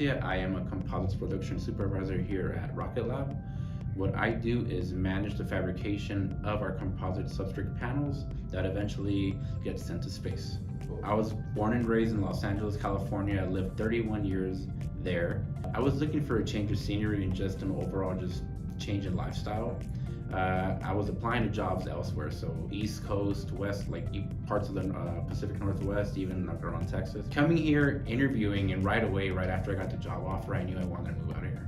Valencia. I am a composites production supervisor here at RocketLab. What I do is manage the fabrication of our composite substrate panels that eventually get sent to space. I was born and raised in Los Angeles, California. I lived 31 years there. I was looking for a change of scenery and just an overall change in lifestyle. I was applying to jobs elsewhere, so East Coast, West, like parts of the Pacific Northwest, even around Texas. Coming here, interviewing, and right away, right after I got the job offer, I knew I wanted to move out here.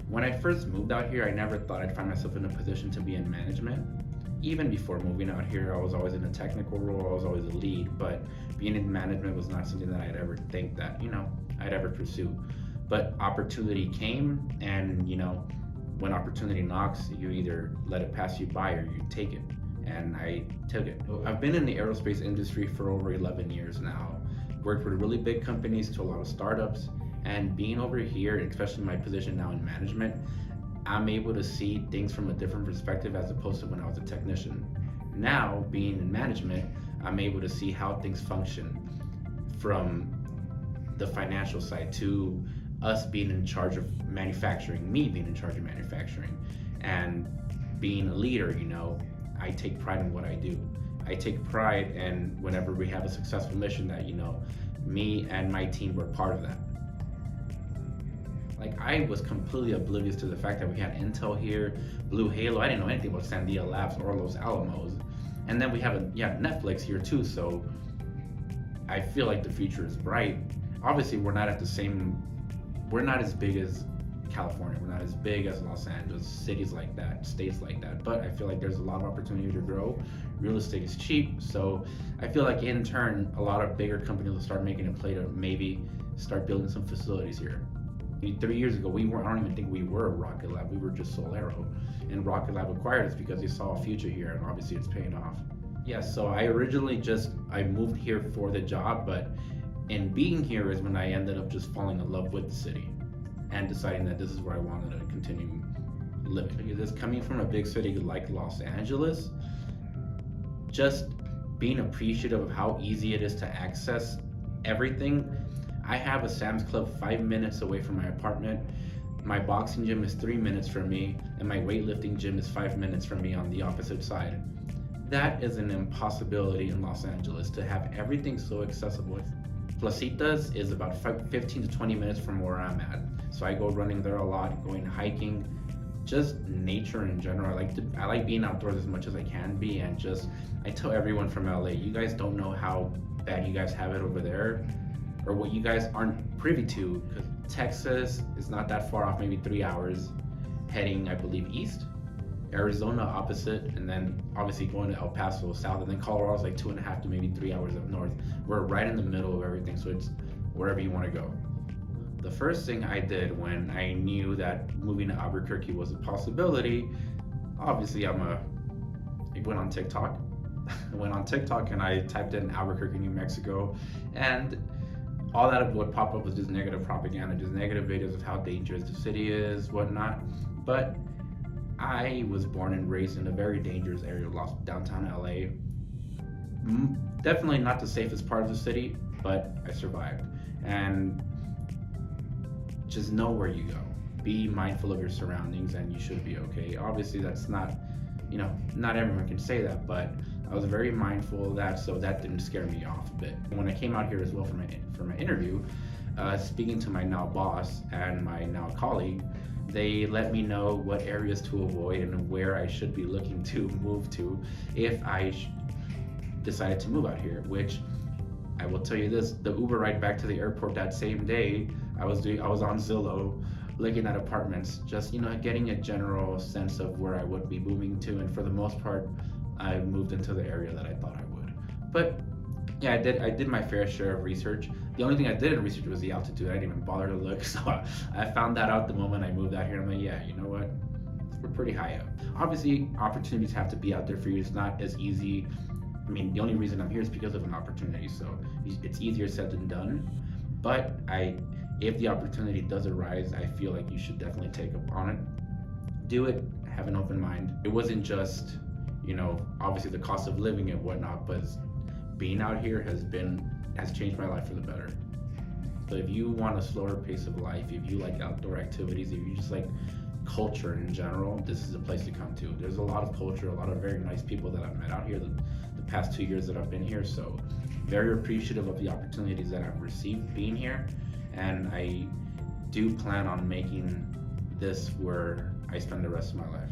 When I first moved out here, I never thought I'd find myself in a position to be in management. Even before moving out here, I was always in a technical role, I was always a lead, but being in management was not something that I'd ever think that, I'd ever pursue. But opportunity came, and when opportunity knocks, you either let it pass you by or you take it. And I took it. I've been in the aerospace industry for over 11 years now. Worked with really big companies to a lot of startups. And being over here, especially my position now in management, I'm able to see things from a different perspective as opposed to when I was a technician. Now, being in management, I'm able to see how things function from the financial side to us being in charge of manufacturing, me being in charge of manufacturing, and being a leader. I take pride in what I do. I take pride in whenever we have a successful mission that me and my team were part of that. Like, I was completely oblivious to the fact that we had Intel here, Blue Halo. I didn't know anything about Sandia Labs or Los Alamos. And then we have Netflix here too, so I feel like the future is bright. Obviously, we're not as big as California, we're not as big as Los Angeles, cities like that, states like that, but I feel like there's a lot of opportunity to grow. Real estate is cheap, so I feel like in turn, a lot of bigger companies will start making a play to maybe start building some facilities here. 3 years ago, I don't even think we were RocketLab, we were just Solero, and RocketLab acquired us because they saw a future here, and obviously it's paying off. Yeah, so I originally I moved here for the job, but in being here is when I ended up just falling in love with the city and deciding that this is where I wanted to continue living. Because coming from a big city like Los Angeles, just being appreciative of how easy it is to access everything. I have a Sam's Club 5 minutes away from my apartment. My boxing gym is 3 minutes from me, and my weightlifting gym is 5 minutes from me on the opposite side. That is an impossibility in Los Angeles, to have everything so accessible. Placitas is about 15 to 20 minutes from where I'm at. So I go running there a lot, going hiking, just nature in general. I like being outdoors as much as I can be, and I tell everyone from LA, you guys don't know how bad you guys have it over there, or what you guys aren't privy to, because Texas is not that far off, maybe 3 hours, heading, I believe, east. Arizona opposite, and then obviously going to El Paso south, and then Colorado's like 2.5 to maybe 3 hours up north. We're right in the middle of everything, so it's wherever you want to go. The first thing I did when I knew that moving to Albuquerque was a possibility, obviously I went on TikTok. I went on TikTok and I typed in Albuquerque, New Mexico, and all that would pop up was just negative propaganda, just negative videos of how dangerous the city is, whatnot. But I was born and raised in a very dangerous area of downtown LA. Definitely not the safest part of the city, but I survived. And just know where you go. Be mindful of your surroundings and you should be okay. Obviously that's not everyone can say that, but I was very mindful of that, so that didn't scare me off a bit. When I came out here as well for my interview, speaking to my now boss and my now colleague, they let me know what areas to avoid and where I should be looking to move to if I decided to move out here, which I will tell you this, the Uber ride back to the airport that same day, I was on Zillow looking at apartments, just getting a general sense of where I would be moving to, and for the most part, I moved into the area that I thought I would. But yeah, I did my fair share of research. The only thing I didn't research was the altitude. I didn't even bother to look, so I found that out the moment I moved out here. I'm like, yeah, you know what? We're pretty high up. Obviously, opportunities have to be out there for you. It's not as easy. I mean, the only reason I'm here is because of an opportunity, so it's easier said than done. But if the opportunity does arise, I feel like you should definitely take up on it. Do it, have an open mind. It wasn't just, obviously the cost of living and whatnot, but being out here has changed my life for the better. But if you want a slower pace of life, if you like outdoor activities, if you just like culture in general, this is a place to come to. There's a lot of culture, a lot of very nice people that I've met out here the past 2 years that I've been here. So very appreciative of the opportunities that I've received being here. And I do plan on making this where I spend the rest of my life.